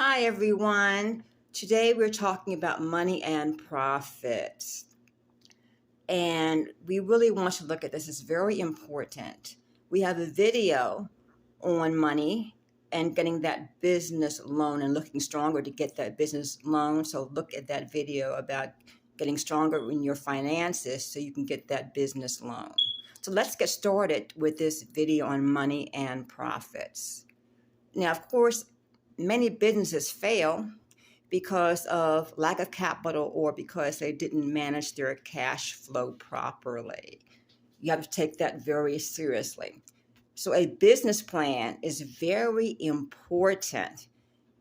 Hi, everyone. Today we're talking about money and profits. And we really want to look at this. It's very important. We have a video on money and getting that business loan and looking stronger to get that business loan. So look at that video about getting stronger in your finances so you can get that business loan. So let's get started with this video on money and profits. Now, of course, many businesses fail because of lack of capital or because they didn't manage their cash flow properly. You have to take that very seriously. So a business plan is very important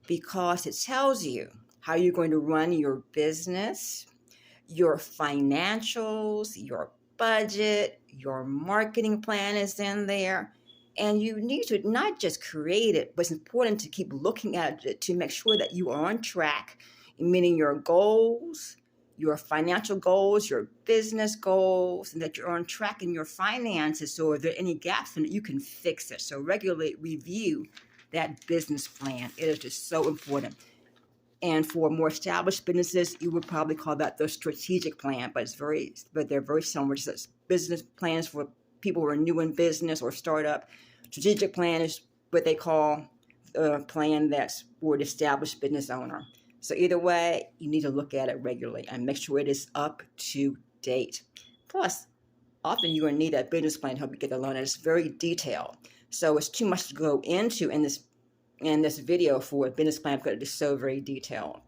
because it tells you how you're going to run your business, your financials, your budget, your marketing plan is in there. And you need to not just create it, but it's important to keep looking at it to make sure that you are on track, meaning your goals, your financial goals, your business goals, and that you're on track in your finances. So if there are any gaps in it, you can fix it. So regularly review that business plan. It is just so important. And for more established businesses, you would probably call that the strategic plan, but they're very similar. Just business plans for people who are new in business or startup. Strategic plan is what they call a plan that's for an established business owner. So either way, you need to look at it regularly and make sure it is up to date. Plus, often you're going to need that business plan to help you get the loan, and it's very detailed. So it's too much to go into in this video for a business plan because it is so very detailed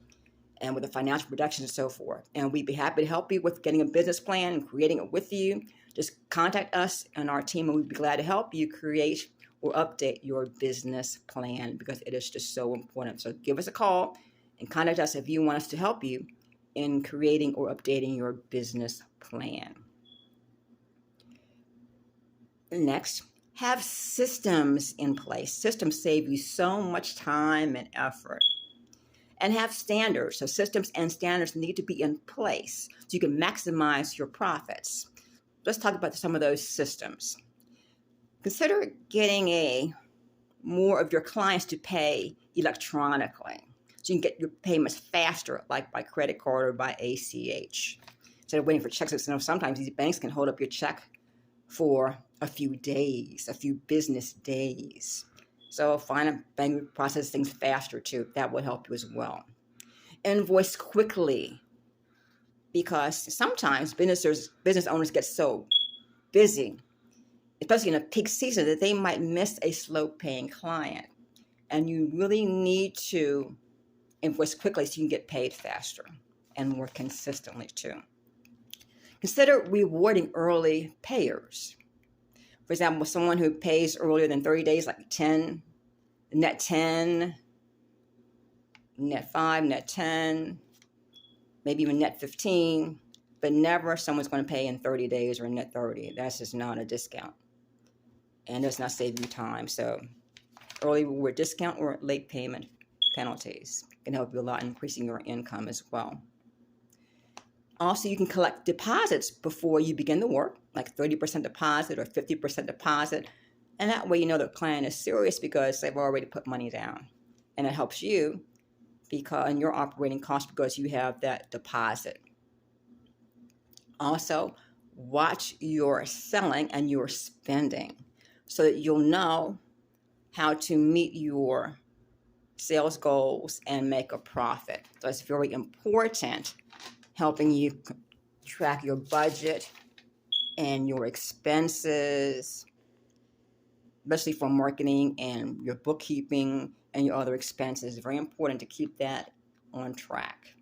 and with the financial projections and so forth. And we'd be happy to help you with getting a business plan and creating it with you. Just contact us and our team, and we'd be glad to help you create or update your business plan because it is just so important. So give us a call and contact us if you want us to help you in creating or updating your business plan. Next, have systems in place. Systems save you so much time and effort. And have standards. So systems and standards need to be in place so you can maximize your profits. Let's talk about some of those systems. Consider getting more of your clients to pay electronically so you can get your payments faster, like by credit card or by ACH. Instead of waiting for checks, sometimes these banks can hold up your check for a few days, a few business days. So find a bank that process things faster too. That will help you as well. Invoice quickly, because sometimes business owners get so busy, especially in a peak season, that they might miss a slow paying client. And you really need to invoice quickly so you can get paid faster and more consistently too. Consider rewarding early payers. For example, someone who pays earlier than 30 days, like net 10, net 5, net 10, maybe even net 15, but never someone's going to pay in 30 days or net 30. That's just not a discount. And does not save you time. So early reward discount or late payment penalties can help you a lot in increasing your income as well. Also, you can collect deposits before you begin the work, like 30% deposit or 50% deposit. And that way you know the client is serious because they've already put money down. And it helps you in your operating costs because you have that deposit. Also, watch your selling and your spending so that you'll know how to meet your sales goals and make a profit. So it's very important, helping you track your budget and your expenses, especially for marketing and your bookkeeping and your other expenses. It's very important to keep that on track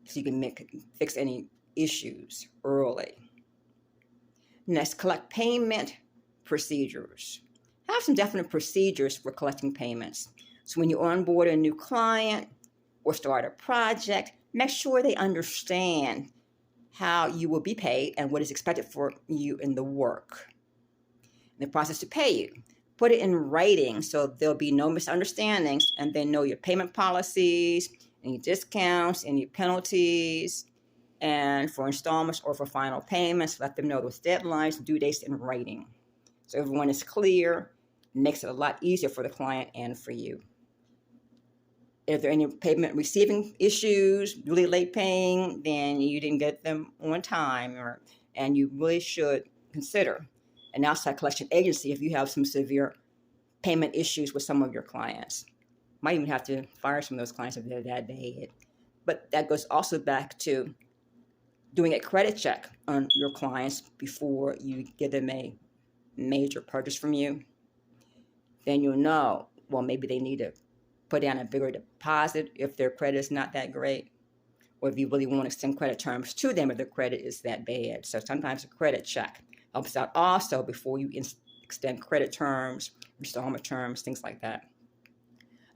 so you can fix any issues early. Next, collect payment procedures. Have some definite procedures for collecting payments. So when you onboard a new client or start a project, make sure they understand how you will be paid and what is expected for you in the work. The process to pay you. Put it in writing so there'll be no misunderstandings, and they know your payment policies, any discounts, any penalties, and for installments or for final payments, let them know those deadlines, due dates in writing. So everyone is clear, makes it a lot easier for the client and for you. If there are any payment receiving issues, really late paying, then you didn't get them on time, and you really should consider an outside collection agency if you have some severe payment issues with some of your clients. Might even have to fire some of those clients if they're that bad. But that goes also back to doing a credit check on your clients before you give them a major purchase from you. Then you'll know, well, maybe they need to put down a bigger deposit if their credit is not that great, or if you really want to extend credit terms to them if their credit is that bad. So sometimes a credit check helps out also before you extend credit terms, installment terms, things like that.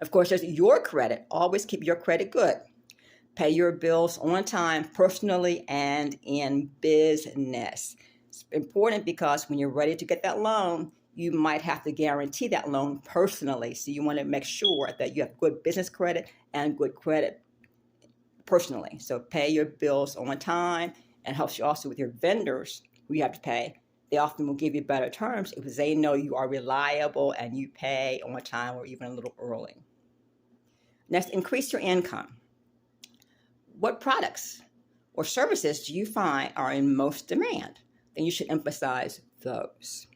Of course, there's your credit. Always keep your credit good. Pay your bills on time, personally and in business. It's important because when you're ready to get that loan, you might have to guarantee that loan personally. So you want to make sure that you have good business credit and good credit personally. So pay your bills on time, and helps you also with your vendors who you have to pay. They often will give you better terms because they know you are reliable and you pay on time or even a little early. Next, increase your income. What products or services do you find are in most demand? Then you should emphasize those.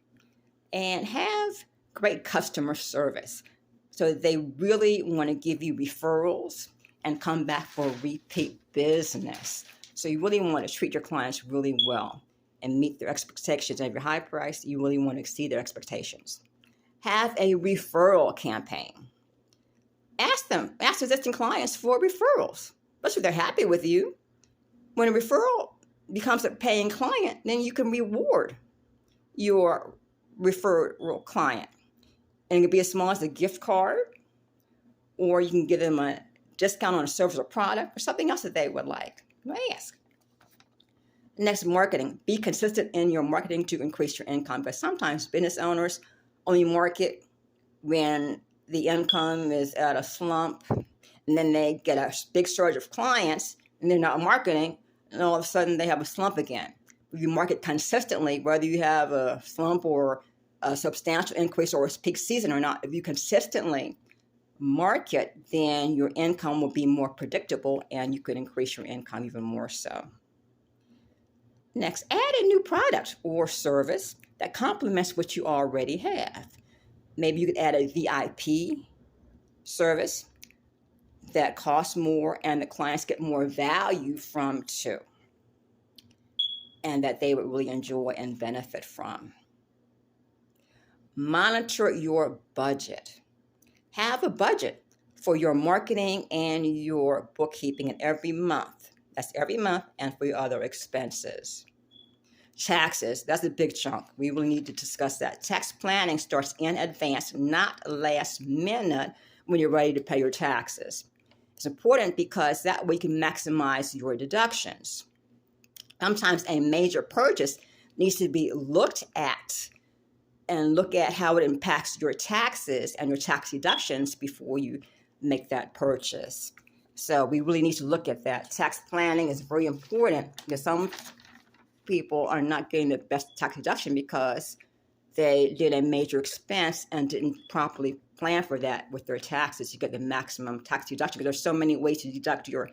And have great customer service. So they really want to give you referrals and come back for repeat business. So you really want to treat your clients really well and meet their expectations. And if you're high priced, you really want to exceed their expectations. Have a referral campaign. Ask existing clients for referrals, especially if they're happy with you. When a referral becomes a paying client, then you can reward your referral client. And it can be as small as a gift card, or you can give them a discount on a service or product or something else that they would like. Ask. Next, marketing. Be consistent in your marketing to increase your income, because sometimes business owners only market when the income is at a slump, and then they get a big surge of clients, and they're not marketing, and all of a sudden they have a slump again. If you market consistently, whether you have a slump or a substantial increase or a peak season or not, if you consistently market, then your income will be more predictable and you could increase your income even more so. Next, add a new product or service that complements what you already have. Maybe you could add a VIP service that costs more and the clients get more value from too, and that they would really enjoy and benefit from. Monitor your budget. Have a budget for your marketing and your bookkeeping and every month. That's every month, and for your other expenses. Taxes, that's a big chunk. We really need to discuss that. Tax planning starts in advance, not last minute when you're ready to pay your taxes. It's important because that way you can maximize your deductions. Sometimes a major purchase needs to be looked at and look at how it impacts your taxes and your tax deductions before you make that purchase. So we really need to look at that. Tax planning is very important because some people are not getting the best tax deduction because they did a major expense and didn't properly plan for that with their taxes. You get the maximum tax deduction because there's so many ways to deduct your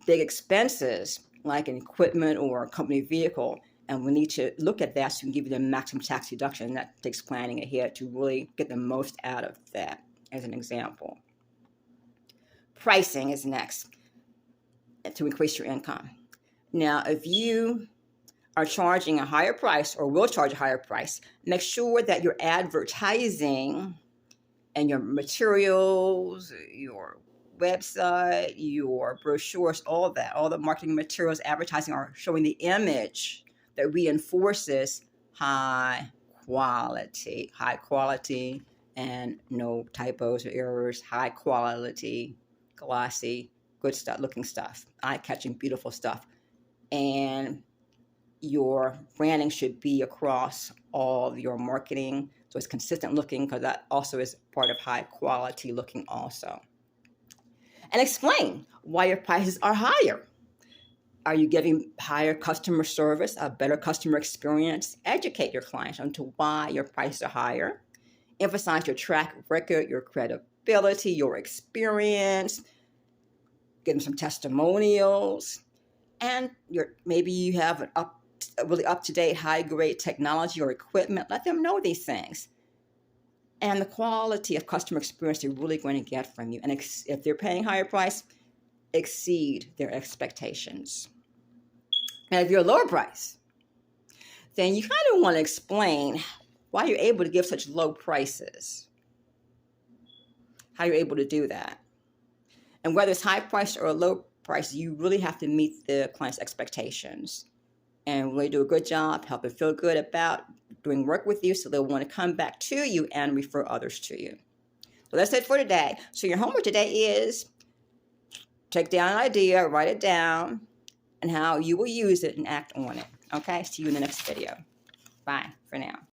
big expenses, like an equipment or a company vehicle. And we need to look at that so we can give you the maximum tax deduction. And that takes planning ahead to really get the most out of that, as an example. Pricing is next to increase your income. Now, if you are charging a higher price or will charge a higher price, make sure that your advertising and your materials, your website, your brochures, all of that, all the marketing materials, advertising are showing the image that reinforces high quality, and no typos or errors, high quality, glossy, good stuff, looking stuff, eye-catching, beautiful stuff. And your branding should be across all of your marketing, so it's consistent looking, because that also is part of high quality looking also. And explain why your prices are higher. Are you giving higher customer service, a better customer experience? Educate your clients on to why your prices are higher. Emphasize your track record, your ability, your experience, give them some testimonials, and maybe you have a really up-to-date, high-grade technology or equipment. Let them know these things. And the quality of customer experience they're really going to get from you. And if they're paying higher price, exceed their expectations. And if you're a lower price, then you kind of want to explain why you're able to give such low prices, how you're able to do that. And whether it's high price or a low price, you really have to meet the client's expectations and really do a good job, help them feel good about doing work with you so they'll want to come back to you and refer others to you. So that's it for today. So your homework today is take down an idea, write it down, and how you will use it and act on it. Okay, see you in the next video. Bye for now.